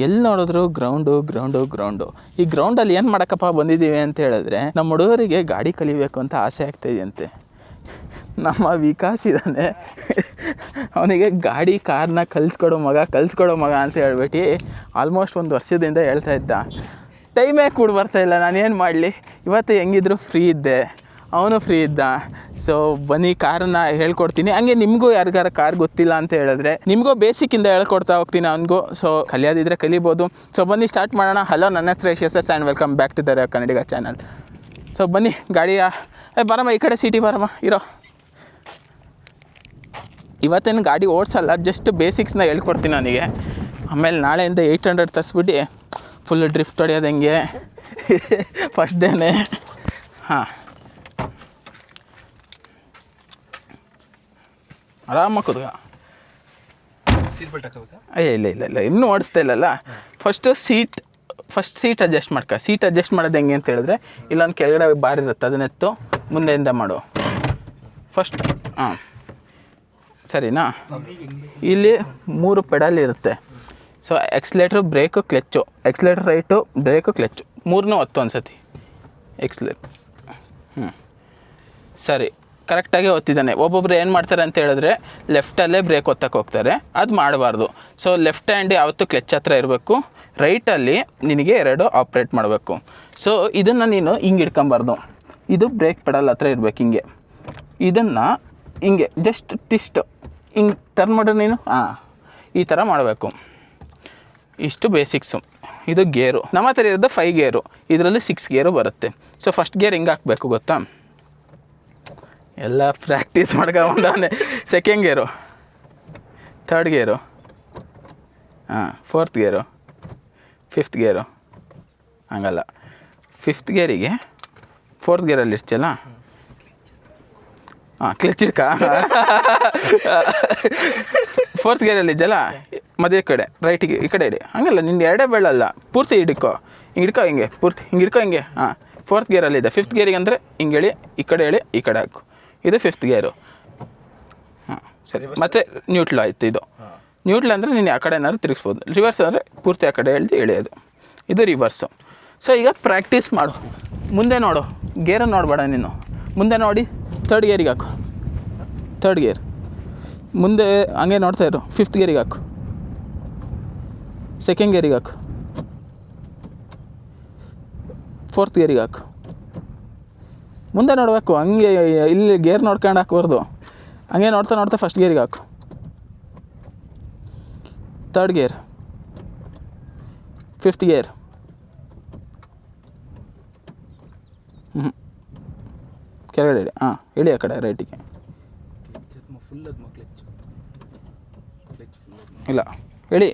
ಎಲ್ಲಿ ನೋಡಿದ್ರು ಗ್ರೌಂಡು. ಈ ಗ್ರೌಂಡಲ್ಲಿ ಏನು ಮಾಡೋಕ್ಕಪ್ಪ ಬಂದಿದ್ದೀವಿ ಅಂತ ಹೇಳಿದ್ರೆ ನಮ್ಮ ಹುಡುಗರಿಗೆ ಗಾಡಿ ಕಲಿಬೇಕು ಅಂತ ಆಸೆ ಆಗ್ತಾಯಿದೆಯಂತೆ. ನಮ್ಮ ವಿಕಾಸ್ ಇದ್ದಾನೆ, ಅವನಿಗೆ ಗಾಡಿ ಕಾರ್ನ ಕಲಿಸ್ಕೊಡೋ ಮಗ ಅಂತ ಹೇಳ್ಬಿಟ್ಟು ಆಲ್ಮೋಸ್ಟ್ 1 ವರ್ಷದಿಂದ ಹೇಳ್ತಾ ಇದ್ದ. ಟೈಮೇ ಕೂಡ ಬರ್ತಾಯಿಲ್ಲ, ನಾನೇನು ಮಾಡಲಿ. ಇವತ್ತು ಹೆಂಗಿದ್ರು ಫ್ರೀ ಇದ್ದೆ, ಅವನು ಫ್ರೀ ಇದ್ದ. ಸೊ ಬನ್ನಿ ಕಾರನ್ನ ಹೇಳ್ಕೊಡ್ತೀನಿ. ಹಂಗೆ ನಿಮಗೂ ಯಾರಿಗಾರ ಕಾರ್ ಗೊತ್ತಿಲ್ಲ ಅಂತ ಹೇಳಿದ್ರೆ ನಿಮಗೂ ಬೇಸಿಕ್ಕಿಂದ ಹೇಳ್ಕೊಡ್ತಾ ಹೋಗ್ತೀನಿ ಅವನಿಗೂ. ಸೊ ಕಲಿಯೋದಿದ್ರೆ ಕಲಿಬೋದು. ಸೊ ಬನ್ನಿ ಸ್ಟಾರ್ಟ್ ಮಾಡೋಣ. ಹಲೋ, ನನ್ನ ಹೆಸರು Yashas and welcome back to the Kannadiga channel. So ಬನ್ನಿ ಗಾಡಿಯ ಬರಮ್ಮ, ಈ ಕಡೆ ಸೀಟಿ ಬರಮ್ಮ ಇರೋ. ಇವತ್ತೇನು ಗಾಡಿ ಓಡಿಸಲ್ಲ, ಜಸ್ಟ್ ಬೇಸಿಕ್ಸ್ನ ಹೇಳ್ಕೊಡ್ತೀನಿ ಅವನಿಗೆ. ಆಮೇಲೆ ನಾಳೆಯಿಂದ 800 ತರಿಸ್ಬಿಟ್ಟು ಫುಲ್ ಡ್ರಿಫ್ಟ್ ಹೊಡೆಯೋದು ಹೆಂಗೆ ಫಸ್ಟ್ ಡೇನೇ. ಹಾಂ, ಆರಾಮಾಗಿ ಕೂತ್ಕ. ಸೀಟ್ ಬೆಲ್ಟ್ ಹಾಕಬೇಕಾ? ಇಲ್ಲ ಇನ್ನೂ ಓಡಿಸ್ತಾ ಇಲ್ಲಲ್ಲ. ಫಸ್ಟ್ ಸೀಟ್ ಅಡ್ಜಸ್ಟ್ ಮಾಡ್ಕ. ಸೀಟ್ ಅಡ್ಜಸ್ಟ್ ಮಾಡೋದು ಹೆಂಗೆ ಅಂತ ಹೇಳಿದ್ರೆ, ಇಲ್ಲೊಂದು ಕೆಳಗಡೆ ಬಾರ್ ಇರುತ್ತೆ, ಅದನ್ನೆತ್ತು ಮುಂದೆಯಿಂದ ಮಾಡು ಫಸ್ಟ್. ಹಾಂ, ಸರಿನಾ? ಇಲ್ಲಿ 3 ಪೆಡಲ್ ಇರುತ್ತೆ. So accelerator, brake, clutch. Accelerator right, brake, clutch 3 ಒತ್ತು ಒಂದು ಸತಿ. ಎಕ್ಸ್ಲೇಟ್ರ್ ಸರಿ, ಕರೆಕ್ಟಾಗಿ ಒತ್ತಿದ್ದಾನೆ. ಒಬ್ಬೊಬ್ರು ಏನು ಮಾಡ್ತಾರೆ ಅಂತ ಹೇಳಿದ್ರೆ ಲೆಫ್ಟಲ್ಲೇ ಬ್ರೇಕ್ ಒತ್ತಕ್ಕೆ ಹೋಗ್ತಾರೆ, ಅದು ಮಾಡಬಾರ್ದು. ಸೊ ಲೆಫ್ಟ್ ಹ್ಯಾಂಡ್ ಯಾವತ್ತೂ ಕ್ಲಚ್ ಹತ್ರ ಇರಬೇಕು, ರೈಟಲ್ಲಿ ನಿನಗೆ 2 ಆಪ್ರೇಟ್ ಮಾಡಬೇಕು. ಸೊ ಇದನ್ನು ನೀನು ಹಿಂಗೆ ಇಟ್ಕೊಬಾರ್ದು, ಇದು ಬ್ರೇಕ್ ಪೆಡಲ್ ಹತ್ರ ಇರಬೇಕು. ಹಿಂಗೆ ಇದನ್ನು ಹಿಂಗೆ ಜಸ್ಟ್ ಹಿಂಗೆ ಟರ್ನ್ ಮಾಡು ನೀನು. ಈ ಥರ ಮಾಡಬೇಕು. ಇಷ್ಟು ಬೇಸಿಕ್ಸು. ಇದು ಗೇರು. ನಮ್ಮ ಹತ್ರ ಇರೋದು 5 ಗೇರು, ಇದರಲ್ಲಿ 6 ಗೇರು ಬರುತ್ತೆ. ಸೊ ಫಸ್ಟ್ ಗೇರ್ ಹಿಂಗೆ ಹಾಕಬೇಕು, ಗೊತ್ತಾ? ಎಲ್ಲ ಪ್ರಾಕ್ಟೀಸ್ ಮಾಡ್ಕೊಂಡವನೇ. ಸೆಕೆಂಡ್ ಗೇರು, ಥರ್ಡ್ ಗೇರು, 4th ಗೇರು, 5th ಗೇರು. ಹಂಗಲ್ಲ, 5th ಗೇರಿಗೆ 4th ಗೇರಲ್ಲಿ ಇರ್ತಿಯಲ್ಲ, ಕ್ಲಚ್ ಹಿಡ್ಕ. 4th ಗೇರಲ್ಲಿ ಇದ್ದಲ್ಲ, ಮದುವೆ ಕಡೆ ರೈಟಿಗೆ ಈ ಕಡೆ ಇಡಿ. ಹಂಗಲ್ಲ, ನಿನ್ನ 2 ಬೆಳ್ಳಲ್ಲ, ಪೂರ್ತಿ ಹಿಡ್ಕೊ. ಹಿಂಗೆ ಹಿಡ್ಕೊ, ಹಿಂಗೆ ಪೂರ್ತಿ ಹಿಂಗೆ ಹಿಡ್ಕೊ, ಹಿಂಗೆ. 4th ಗೇರಲ್ಲಿದೆ. 5th ಗೇರಿಗೆ ಅಂದರೆ ಹಿಂಗೆ ಹೇಳಿ, ಈ ಕಡೆ ಹೇಳಿ, ಈ ಕಡೆ ಹಾಕು. ಇದು 5th ಗೇರು. ಸರಿ, ಮತ್ತು ನ್ಯೂಟ್ಲ್ ಆಯಿತು. ಇದು ನ್ಯೂಟ್ಲ್ ಅಂದರೆ ನೀನು ಆ ಕಡೆ ಏನಾದ್ರು ತಿರುಗಿಸ್ಬೋದು. ರಿವರ್ಸ್ ಅಂದರೆ ಪೂರ್ತಿ ಆ ಕಡೆ ಎಳೆಯೋದು. ಇದು ರಿವರ್ಸು. ಸೊ ಈಗ ಪ್ರಾಕ್ಟೀಸ್ ಮಾಡು. ಮುಂದೆ ನೋಡು, ಗೇರನ್ನು ನೋಡಬೇಡ ನೀನು. ಮುಂದೆ ನೋಡಿ 3rd ಗೇರಿಗೆ ಹಾಕು. 3rd ಗೇರ್ ಮುಂದೆ ಹಂಗೆ ನೋಡ್ತಾ ಇರು. 5th ಗೇರಿಗೆ ಹಾಕು. 2nd ಗೇರಿಗೆ ಹಾಕು. 4th ಗೇರಿಗೆ ಹಾಕು. ಮುಂದೆ ನೋಡಬೇಕು, ಹಂಗೆ ಇಲ್ಲಿ ಗೇರ್ ನೋಡ್ಕೊಂಡು ಹಾಕಬಾರ್ದು. ಹಂಗೆ ನೋಡ್ತಾ 1st ಗೇರಿಗೆ ಹಾಕು. 3rd gear, 5th gear. ಕೆಳಗಡೆ ಇಡಿ. ಇಳಿ ಆ ಕಡೆ ರೈಟಿಗೆ. ಇಲ್ಲ,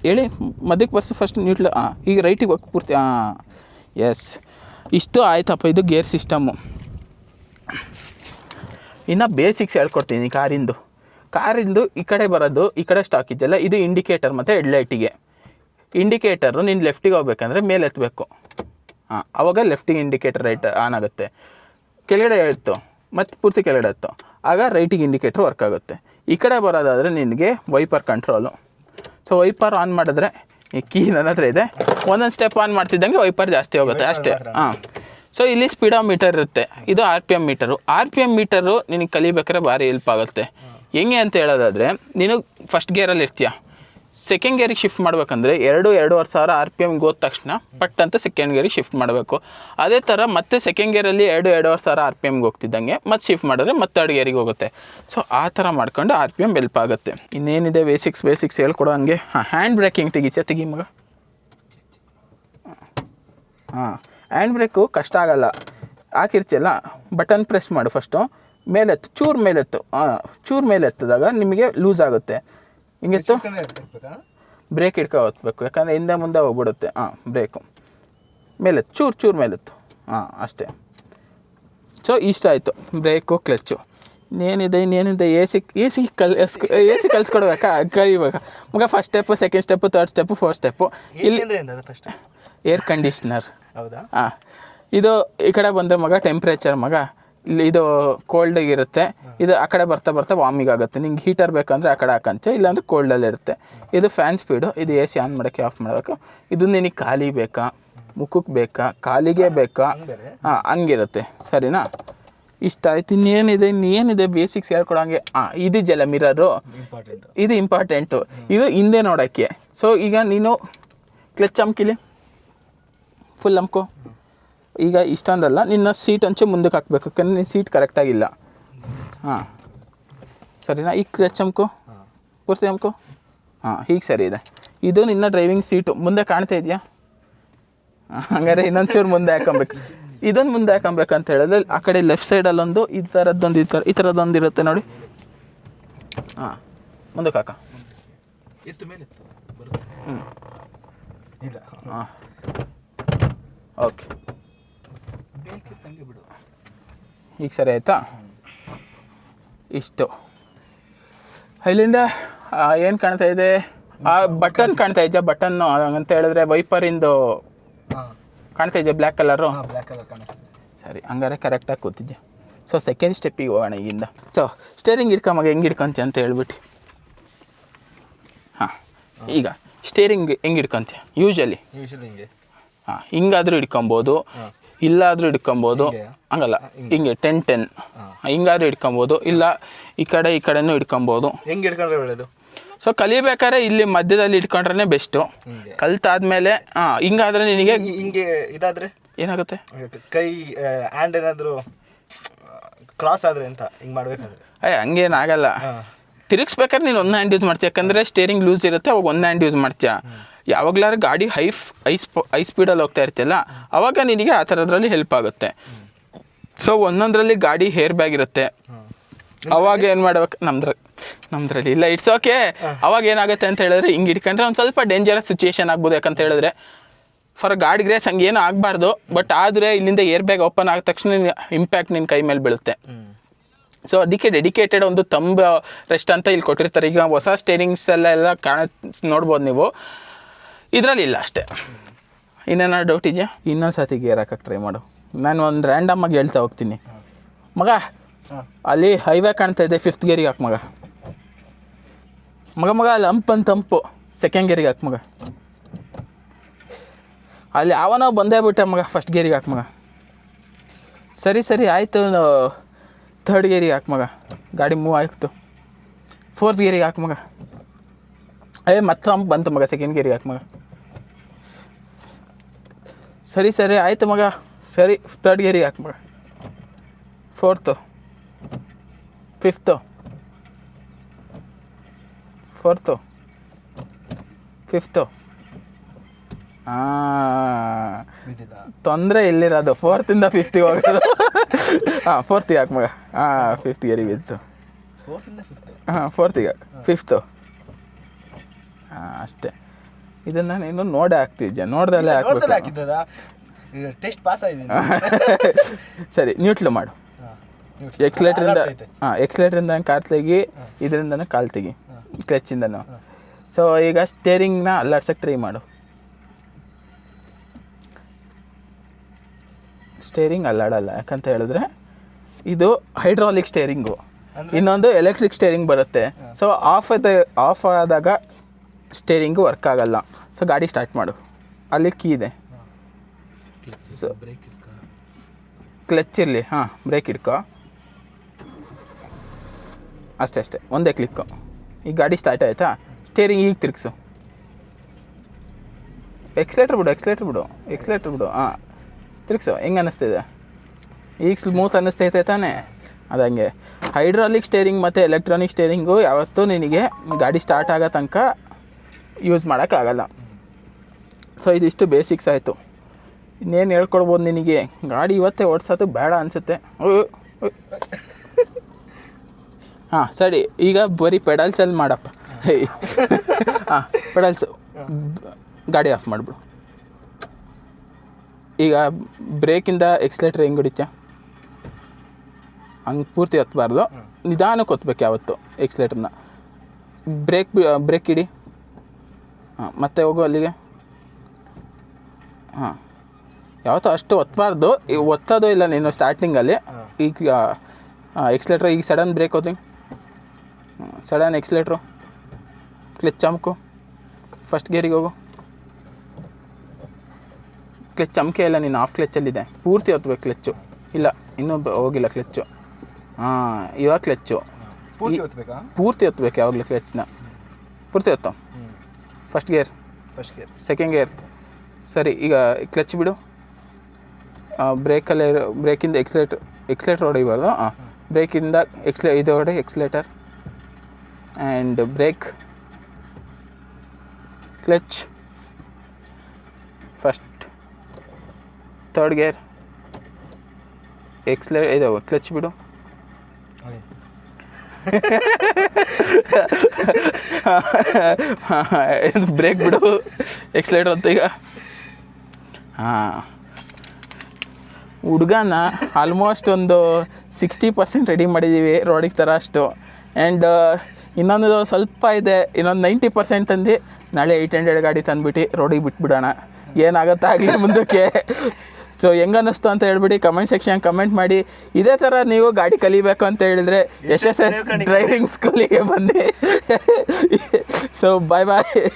ಹೇಳಿ ಮಧ್ಯಕ್ಕೆ ಬರ್ಸಿ. ಫಸ್ಟ್ ನ್ಯೂಟ್ಲ್. ಈಗ ರೈಟಿಗೆ ಹೋಗಿ ಪೂರ್ತಿ. ಎಸ್, ಇಷ್ಟು ಆಯ್ತಪ್ಪ. ಇದು ಗೇರ್ ಸಿಸ್ಟಮ್ಮು. ಇನ್ನು ಬೇಸಿಕ್ಸ್ ಹೇಳ್ಕೊಡ್ತೀನಿ ಕಾರಿಂದು. ಈ ಕಡೆ ಬರೋದು, ಈ ಕಡೆ ಸ್ಟಾಕ್ ಇದೆಯಲ್ಲ, ಇದು ಇಂಡಿಕೇಟರ್ ಮತ್ತು ಹೆಡ್ಲೈಟಿಗೆ. ಇಂಡಿಕೇಟರು ನೀನು ಲೆಫ್ಟಿಗೆ ಹೋಗ್ಬೇಕಂದ್ರೆ ಮೇಲೆ ಎತ್ತಬೇಕು. ಆವಾಗ ಲೆಫ್ಟಿಗೆ ಇಂಡಿಕೇಟರ್ ರೈಟ್ ಆನ್ ಆಗುತ್ತೆ. ಕೆಳಗಡೆ ಎತ್ತು ಮತ್ತು ಪೂರ್ತಿ ಕೆಳಗಡೆ ಎತ್ತು, ಆಗ ರೈಟಿಗೆ ಇಂಡಿಕೇಟ್ರ್ ವರ್ಕ್ ಆಗುತ್ತೆ. ಈ ಕಡೆ ಬರೋದಾದರೆ ನಿನಗೆ wiper control. So wiper on ಮಾಡಿದ್ರೆ, ಈ ಕೀ ನನ್ನ ಹತ್ರ ಇದೆ, ಒಂದೊಂದು ಸ್ಟೆಪ್ ಆನ್ ಮಾಡ್ತಿದ್ದಂಗೆ ವೈಪರ್ ಜಾಸ್ತಿ ಹೋಗುತ್ತೆ ಅಷ್ಟೇ. ಸೊ ಇಲ್ಲಿ ಸ್ಪೀಡೋಮೀಟರ್ ಇರುತ್ತೆ. ಇದು RPM ಮೀಟರು. RPM ಮೀಟರು ನಿನಗೆ ಕಲಿಬೇಕಾದ್ರೆ ಭಾರಿ ಹೆಲ್ಪ್ ಆಗುತ್ತೆ. ಹೆಂಗೆ ಅಂತ ಹೇಳೋದಾದರೆ, ನೀನು ಫಸ್ಟ್ ಗೇರಲ್ಲಿ ಇರ್ತೀಯ, ಸೆಕೆಂಡ್ ಗೇರಿಗೆ ಶಿಫ್ಟ್ ಮಾಡಬೇಕಂದ್ರೆ 2-2.5 ಸಾವಿರ RPMಗೆ ಹೋದ ತಕ್ಷಣ ಪಟ್ ಅಂತ ಸೆಕೆಂಡ್ ಗೇರಿಗೆ ಶಿಫ್ಟ್ ಮಾಡಬೇಕು. ಅದೇ ಥರ ಮತ್ತೆ ಸೆಕೆಂಡ್ ಗೇರಲ್ಲಿ 2-2.5 ಸಾವಿರ RPMಗೆ ಹೋಗ್ತಿದ್ದಂಗೆ ಮತ್ತೆ ಶಿಫ್ಟ್ ಮಾಡಿದ್ರೆ ಮತ್ತೆ 3rd ಗೇರಿಗೆ ಹೋಗುತ್ತೆ. ಸೊ ಆ ಥರ ಮಾಡ್ಕೊಂಡು RPM ಹೆಲ್ಪ್ ಆಗುತ್ತೆ. ಇನ್ನೇನಿದೆ ಬೇಸಿಕ್ಸ್ ಹೇಳ್ಕೊಡೋ ಹಂಗೆ. ಹ್ಯಾಂಡ್ ಬ್ರೇಕಿಂಗ್ ತೆಗಿ ಮಗ. ಹ್ಯಾಂಡ್ ಬ್ರೇಕು ಕಷ್ಟ ಆಗಲ್ಲ. ಹಾಕಿರ್ತಿಯಲ್ಲ, ಬಟನ್ ಪ್ರೆಸ್ ಮಾಡು. ಫಸ್ಟು ಮೇಲೆತ್ತು, ಚೂರು ಮೇಲೆತ್ತದಾಗ ನಿಮಗೆ ಲೂಸ್ ಆಗುತ್ತೆ. ಹಿಂಗೆತ್ತು ಬ್ರೇಕ್ ಹಿಡ್ಕೊ ಹೊತ್ಬೇಕು, ಯಾಕಂದರೆ ಹಿಂದೆ ಮುಂದೆ ಹೋಗ್ಬಿಡುತ್ತೆ. ಬ್ರೇಕು ಮೇಲೆತ್ತು, ಚೂರು ಮೇಲೆತ್ತು. ಅಷ್ಟೇ. ಸೊ ಇಷ್ಟ ಆಯಿತು, ಬ್ರೇಕು, ಕ್ಲಚ್ಚು. ಇನ್ನೇನಿದೆ ಎ ಸಿ ಕಲಿಸ್ಕೊಡ್ಬೇಕಾ, ಕಲಿಬೇಕಾ ಮಗ? First step, second step, 3rd step, 4th step. ಇಲ್ಲಿ ಏರ್ ಕಂಡೀಷ್ನರ್. ಹೌದಾ? ಇದು ಈ ಕಡೆ ಬಂದರೆ ಮಗ ಟೆಂಪ್ರೇಚರ್ ಮಗ. ಇಲ್ಲಿ ಇದು ಕೋಲ್ಡಿಗಿರುತ್ತೆ, ಇದು ಆ ಕಡೆ ಬರ್ತಾ ಬರ್ತಾ ವಾಮಿಗೆ ಆಗುತ್ತೆ. ನಿಂಗೆ ಹೀಟರ್ ಬೇಕಂದರೆ ಆ ಕಡೆ ಹಾಕಂತೆ, ಇಲ್ಲಾಂದರೆ ಕೋಲ್ಡಲ್ಲಿ ಇರುತ್ತೆ. ಇದು ಫ್ಯಾನ್ ಸ್ಪೀಡು, ಇದು ಎ ಸಿ ಆನ್ ಮಾಡೋಕ್ಕೆ ಆಫ್ ಮಾಡಬೇಕು. ಇದು ನಿನಗೆ ಖಾಲಿ ಬೇಕಾ, ಮುಖಕ್ಕೆ ಬೇಕಾ, ಕಾಲಿಗೆ ಬೇಕಾ, ಹಾಂ ಹಂಗಿರುತ್ತೆ. ಸರಿನಾ? ಇಷ್ಟ ಆಯ್ತು. ಇನ್ನೇನಿದೆ ಬೇಸಿಕ್ಸ್ ಹೇಳ್ಕೊಡಂಗೆ. ಇದಿದೆಯಲ್ಲ ಮಿರರು, ಇದು ಇಂಪಾರ್ಟೆಂಟು. ಇದು ಹಿಂದೆ ನೋಡೋಕ್ಕೆ. ಸೊ ಈಗ ನೀನು ಕ್ಲಚ್ ಅಮ್ಕಿಲಿ ಫುಲ್ ಅಮ್ಕೋ. ಈಗ ಇಷ್ಟೊಂದಲ್ಲ, ನಿನ್ನ ಸೀಟ್ ಅಂಚೆ ಮುಂದಕ್ಕೆ ಹಾಕ್ಬೇಕು, ಯಾಕಂದರೆ ನಿನ್ನ ಸೀಟ್ ಕರೆಕ್ಟಾಗಿಲ್ಲ. ಹಾಂ ಸರಿನಾ? ಈಗ ಕ್ಲಚ್ ಅಮ್ಕೋ, ಪೂರ್ತಿ ಅಮ್ಕೋ. ಹಾಂ ಹೀಗೆ ಸರಿ ಇದೆ. ಇದು ನಿನ್ನ ಡ್ರೈವಿಂಗ್ ಸೀಟು ಮುಂದೆ ಕಾಣ್ತಾ ಇದೆಯಾ? ಹಂಗಾರೆ ಇನ್ನೊಂದು ಚೂರು ಮುಂದೆ ಹಾಕೊಬೇಕು. ಇದೊಂದು ಮುಂದೆ ಹಾಕೊಬೇಕಂತ ಹೇಳಿದ್ರೆ ಆ ಕಡೆ ಲೆಫ್ಟ್ ಸೈಡಲ್ಲೊಂದು ಈ ಥರದ್ದೊಂದು ಇರುತ್ತೆ ನೋಡಿ. ಹಾಂ ಮುಂದಕ್ಕೆ ಹಾಕ. ಹಾಂ ಓಕೆ, ಈಗ ಸರಿ ಆಯಿತಾ? ಇಷ್ಟು ಇಲ್ಲಿಂದ ಏನು ಕಾಣ್ತಾ ಇದೆ? ಆ ಬಟನ್ ಕಾಣ್ತಾ ಇದೆಯಾ? ಬಟನ್ನು ಅಂತ ಹೇಳಿದ್ರೆ ವೈಪರಿಂದು ಕಾಣ್ತಾ ಇದೆಯಾ? Black colour. ಸರಿ, ಹಂಗಾರೆ ಕರೆಕ್ಟಾಗಿ ಕೂತಿದ್ಯಾ. ಸೊ ಸೆಕೆಂಡ್ ಸ್ಟೆಪ್ಪಿಗೆ ಹೋಗೋಣ ಈಗಿಂದ. ಸೊ ಸ್ಟೇರಿಂಗ್ ಹಿಡ್ಕೊಂಬಾಗ ಹೆಂಗೆ ಹಿಡ್ಕೊಂತೀಯ ಅಂತ ಹೇಳ್ಬಿಟ್ಟು. ಹಾಂ, ಈಗ ಸ್ಟೇರಿಂಗ್ ಹೆಂಗೆ ಹಿಡ್ಕೊಂತೀಯ? ಯೂಶಲಿ ಹಾಂ ಹಿಂಗಾದರೂ ಹಿಡ್ಕೊಬೋದು, ಇಲ್ಲಾದರೂ ಹಿಡ್ಕೊಬೋದು. ಹಂಗಲ್ಲ, ಹಿಂಗೆ 10-10 ಹಿಂಗಾದ್ರೂ ಹಿಡ್ಕೊಬೋದು, ಇಲ್ಲ ಈ ಕಡೆನೂ ಹಿಡ್ಕೊಬೋದು. ಹೆಂಗೆ ಹಿಡ್ಕೊಂಡ್ರೆ ಒಳ್ಳೇದು? ಸೊ ಕಲಿಬೇಕಾದ್ರೆ ಇಲ್ಲಿ ಮಧ್ಯದಲ್ಲಿ ಇಟ್ಕೊಂಡ್ರೆ ಬೆಸ್ಟು. ಕಲ್ತಾದ್ಮೇಲೆ ಹಿಂಗಾದ್ರೆ ನಿನಗೆ ಹಿಂಗೆ ಇದಾದರೆ ಏನಾಗುತ್ತೆ? ಕೈ ಹ್ಯಾಂಡ್ ಏನಾದರೂ ಕ್ರಾಸ್ ಆದರೆ ಅಂತ ಹಿಂಗೆ ಮಾಡಬೇಕಾದ್ರೆ ಹಂಗೇನಾಗಲ್ಲ. ತಿರುಗಿಸ್ಬೇಕಾದ್ರೆ ನೀನು ಒಂದು ಹ್ಯಾಂಡ್ ಯೂಸ್ ಮಾಡ್ತೀಯ, ಯಾಕಂದರೆ ಸ್ಟೇರಿಂಗ್ ಲೂಸ್ ಇರುತ್ತೆ, ಅವಾಗ ಒಂದು ಹ್ಯಾಂಡ್ ಯೂಸ್ ಮಾಡ್ತೀಯ. ಯಾವಾಗಲಾರು ಗಾಡಿ ಹೈ ಸ್ಪೀಡಲ್ಲಿ ಹೋಗ್ತಾ ಇರ್ತಿಯಲ್ಲ, ಅವಾಗ ನಿನಗೆ ಆ ಥರದ್ರಲ್ಲಿ ಹೆಲ್ಪ್ ಆಗುತ್ತೆ. ಸೊ ಒಂದೊಂದರಲ್ಲಿ ಗಾಡಿ ಹೇರ್ ಬ್ಯಾಗ್ ಇರುತ್ತೆ, ಅವಾಗ ಏನು ಮಾಡ್ಬೇಕು? ನಮ್ದ್ರಲ್ಲಿ ಇಲ್ಲ, ಇಟ್ಸ್ ಓಕೆ. ಅವಾಗ ಏನಾಗುತ್ತೆ ಅಂತ ಹೇಳಿದ್ರೆ ಹಿಂಗೆ ಇಟ್ಕೊಂಡ್ರೆ ಒಂದು ಸ್ವಲ್ಪ ಡೇಂಜರಸ್ ಸಿಚುಯೇಷನ್ ಆಗ್ಬೋದು. ಯಾಕಂತ ಹೇಳಿದ್ರೆ ಫಾರ್ ಗಾಡ್ ಗ್ರೇಸ್ ಹಂಗೆ ಏನೂ ಆಗಬಾರ್ದು, ಬಟ್ ಆದರೆ ಇಲ್ಲಿಂದ ಏರ್ ಬ್ಯಾಗ್ ಓಪನ್ ಆದ ತಕ್ಷಣ ಇಂಪ್ಯಾಕ್ಟ್ ನಿನ್ನ ಕೈ ಮೇಲೆ ಬೀಳುತ್ತೆ. ಸೊ ಅದಕ್ಕೆ ಡೆಡಿಕೇಟೆಡ್ ಒಂದು ತಂಬ್ ರೆಸ್ಟ್ ಅಂತ ಇಲ್ಲಿ ಕೊಟ್ಟಿರ್ತಾರೆ. ಈಗ ಹೊಸ ಸ್ಟೇರಿಂಗ್ಸಲ್ಲೆಲ್ಲ ನೋಡ್ಬೋದು ನೀವು, ಇದರಲ್ಲಿ ಇಲ್ಲ ಅಷ್ಟೇ. ಇನ್ನೇನಾದ್ರು ಡೌಟ್ ಇದೆಯಾ? ಇನ್ನೊಂದು ಸತಿ ಗೇರ್ ಹಾಕಕ್ಕೆ ಟ್ರೈ ಮಾಡು. ನಾನು ಒಂದು ರ್ಯಾಂಡಮಾಗಿ ಹೇಳ್ತಾ ಹೋಗ್ತೀನಿ. ಮಗ ಅಲ್ಲಿ ಹೈವೇ ಕಾಣ್ತಾ ಇದೆ, 5th ಗೇರಿಗೆ ಹಾಕಿ ಮಗ. ಅಲ್ಲಿ ತಂಪು 2nd ಗೇರಿಗೆ ಹಾಕಿ ಮಗ. ಅಲ್ಲಿ ಅವನೋ ಬಂದೇ ಬಿಟ್ಟೆ ಮಗ, 1st ಗೇರಿಗೆ ಹಾಕಿ ಮಗ. ಸರಿ ಆಯಿತು, 3rd ಗೇರಿಗೆ ಹಾಕಿ ಮಗ. ಗಾಡಿ ಮೂವ್ ಆಯಿತು. 4th ಗೇರಿಗೆ ಹಾಕಿ ಮಗ. ಮತ್ತೆ ತಂಪು ಬಂತು ಮಗ, 2nd ಗೇರಿಗೆ ಹಾಕಿ ಮಗ. ಸರಿ ಆಯಿತು ಮಗ. ಸರಿ 3rd ಗೇರಿಗೆ ಹಾಕಿ ಮಗ. 4th 5th 4th 5th. ತೊಂದರೆ ಎಲ್ಲಿರೋದು? 4th 5th ಹೋಗೋದು. 4th ಹಾಕಿ ಮಗ. 5th ಗೇರಿಗೆ ಇತ್ತು. 4th 5th. ಅಷ್ಟೇ. ಇದನ್ನು ನೀನು ನೋಡೇ ಹಾಕ್ತಿದ್ಯಾ? ನೋಡ್ದಲ್ಲೇ ಹಾಕ್ಬೇಕು. ಟೆಸ್ಟ್ ಪಾಸ್ ಆಗಿದೆ. ಸರಿ, ನ್ಯೂಟ್ಲು ಮಾಡು. ಎಕ್ಸ್ಲೇಟ್ರಿಂದ ಕಾಲು ತೆಗಿ, ಇದರಿಂದನೇ ಕಾಲು ತೆಗಿ, ಕ್ಲಚ್ಚಿಂದನೂ. ಸೊ ಈಗ ಸ್ಟೇರಿಂಗ್ನ ಅಲ್ಲಾಡ್ಸೋಕ್ಕೆ ಟ್ರೈ ಮಾಡು. ಸ್ಟೇರಿಂಗ್ ಅಲ್ಲಾಡಲ್ಲ, ಯಾಕಂತ ಹೇಳಿದ್ರೆ ಇದು ಹೈಡ್ರಾಲಿಕ್ ಸ್ಟೇರಿಂಗು, ಇನ್ನೊಂದು ಎಲೆಕ್ಟ್ರಿಕ್ ಸ್ಟೇರಿಂಗ್ ಬರುತ್ತೆ. ಸೊ ಆಫ್ ಆದಾಗ ಸ್ಟೇರಿಂಗು ವರ್ಕ್ ಆಗಲ್ಲ. ಸೊ ಗಾಡಿ ಸ್ಟಾರ್ಟ್ ಮಾಡು. ಅಲ್ಲಿ ಕೀ ಇದೆ. ಸೊ ಕ್ಲಚ್ ಇರಲಿ. ಬ್ರೇಕ್ ಹಿಡ್ಕೊ. ಅಷ್ಟೇ, ಒಂದೇ ಕ್ಲಿಕ್ಕು. ಈಗ ಗಾಡಿ ಸ್ಟಾರ್ಟ್ ಆಯಿತಾ? ಸ್ಟೇರಿಂಗ್ ಈಗ ತಿರುಗಿಸು. ಎಕ್ಸ್ಲೇಟ್ರ್ ಬಿಡು. ತಿರುಗಿಸು. ಹೆಂಗೆ ಅನ್ನಿಸ್ತಿದೆ? ಈಗ ಸ್ಮೂತ್ ಅನ್ನಿಸ್ತೈತೆ ತಾನೇ? ಅದಂಗೆ ಹೈಡ್ರಾಲಿಕ್ ಸ್ಟೇರಿಂಗ್ ಮತ್ತು ಎಲೆಕ್ಟ್ರಾನಿಕ್ ಸ್ಟೇರಿಂಗು ಯಾವತ್ತೂ ನಿನಗೆ ಗಾಡಿ ಸ್ಟಾರ್ಟ್ ಆಗೋ ತನಕ ಯೂಸ್ ಮಾಡೋಕ್ಕಾಗಲ್ಲ. ಸೊ ಇದಿಷ್ಟು ಬೇಸಿಕ್ಸ್ ಆಯಿತು. ಇನ್ನೇನು ಹೇಳ್ಕೊಡ್ಬೋದು ನಿನಗೆ? ಗಾಡಿ ಇವತ್ತೇ ಓಡಿಸೋದು ಬೇಡ ಅನಿಸುತ್ತೆ. ಸರಿ, ಈಗ ಬರೀ ಪೆಡಲ್ಸಲ್ಲಿ ಮಾಡಪ್ಪ. ಪೆಡಲ್ಸು. ಗಾಡಿ ಆಫ್ ಮಾಡಿಬಿಡು. ಈಗ ಬ್ರೇಕಿಂದ ಎಕ್ಸ್ಲೇಟ್ರ್ ಹೆಂಗೆ ಹೊಡಿತ್ಯ? ಹಂಗೆ ಪೂರ್ತಿ ಹತ್ಬಾರ್ದು, ನಿಧಾನಕ್ಕೆ ಹೊತ್ಬೇಕು ಯಾವತ್ತು ಎಕ್ಸ್ಲೇಟ್ರನ್ನ. ಬ್ರೇಕ್ ಇಡಿ. ಮತ್ತೆ ಹೋಗು ಅಲ್ಲಿಗೆ. ಯಾವತ್ತೂ ಅಷ್ಟು ಒತ್ತಬಾರ್ದು. ಒತ್ತೋದು ಇಲ್ಲ ನೀನು ಸ್ಟಾರ್ಟಿಂಗಲ್ಲಿ. ಈಗ ಎಕ್ಸ್ಲೇಟ್ರ್, ಈಗ ಸಡನ್ ಬ್ರೇಕ್ ಹೋದ್ರೆ ಸಡನ್ ಎಕ್ಸ್ಲೇಟ್ರು, ಕ್ಲಚ್ ಚಮಕು, ಫಸ್ಟ್ ಗೇರಿಗೆ ಹೋಗು, ಕ್ಲಚ್ ಚಮಕೆ ಇಲ್ಲ, ನೀನು ಆಫ್ ಕ್ಲಚ್ಚಲ್ಲಿದೆ, ಪೂರ್ತಿ ಹೊತ್ಬೇಕು ಕ್ಲಚ್ಚು, ಇಲ್ಲ ಇನ್ನೂ ಹೋಗಿಲ್ಲ ಕ್ಲಚ್ಚು. ಹಾಂ, ಇವಾಗ ಕ್ಲಚ್ಚು ಪೂರ್ತಿ ಹೊತ್ಬೇಕಾ? ಪೂರ್ತಿ ಹೊತ್ಬೇಕು ಯಾವಾಗಲೂ ಕ್ಲಚ್ನ, ಪೂರ್ತಿ ಹೊತ್ತು. First gear, first gear, second gear. ಸರಿ, ಈಗ ಕ್ಲಚ್ ಬಿಡು, ಬ್ರೇಕಲ್ಲಿ ಬ್ರೇಕಿಂದ ಎಕ್ಸ್ಲೇಟ್ರ್ ಹೊಡಿಬಾರ್ದು. ಬ್ರೇಕಿಂದ ಇದು ಹೊಡೆ, accelerator and brake, clutch, first third gear, ಇದು ಕ್ಲಚ್ ಬಿಡು, ಬ್ರೇಕ್ ಬಿಡು, ಎಕ್ಸ್ಲೇಟರ್ ಅಂತ. ಈಗ ಹಾಂ, ಹುಡುಗನ ಆಲ್ಮೋಸ್ಟ್ ಒಂದು 60% ರೆಡಿ ಮಾಡಿದ್ದೀವಿ ರೋಡಿಗೆ ಥರ ಅಷ್ಟು. ಆ್ಯಂಡ್ ಇನ್ನೊಂದು ಸ್ವಲ್ಪ ಇದೆ, ಇನ್ನೊಂದು 90% ತಂದು ನಾಳೆ 800 ಗಾಡಿ ತಂದುಬಿಟ್ಟು ರೋಡಿಗೆ ಬಿಟ್ಬಿಡೋಣ, ಏನಾಗುತ್ತಾ ಆಗಲಿ ಮುಂದಕ್ಕೆ. ಸೊ ಹೆಂಗನ್ನಿಸ್ತು ಅಂತ ಹೇಳ್ಬಿಡಿ ಕಮೆಂಟ್ ಸೆಕ್ಷನ್ ಕಮೆಂಟ್ ಮಾಡಿ. ಇದೇ ಥರ ನೀವು ಗಾಡಿ ಕಲಿಬೇಕು ಅಂತ ಹೇಳಿದರೆ SSS ಡ್ರೈವಿಂಗ್ ಸ್ಕೂಲಿಗೆ ಬನ್ನಿ. ಸೊ ಬಾಯ್ ಬಾಯ್.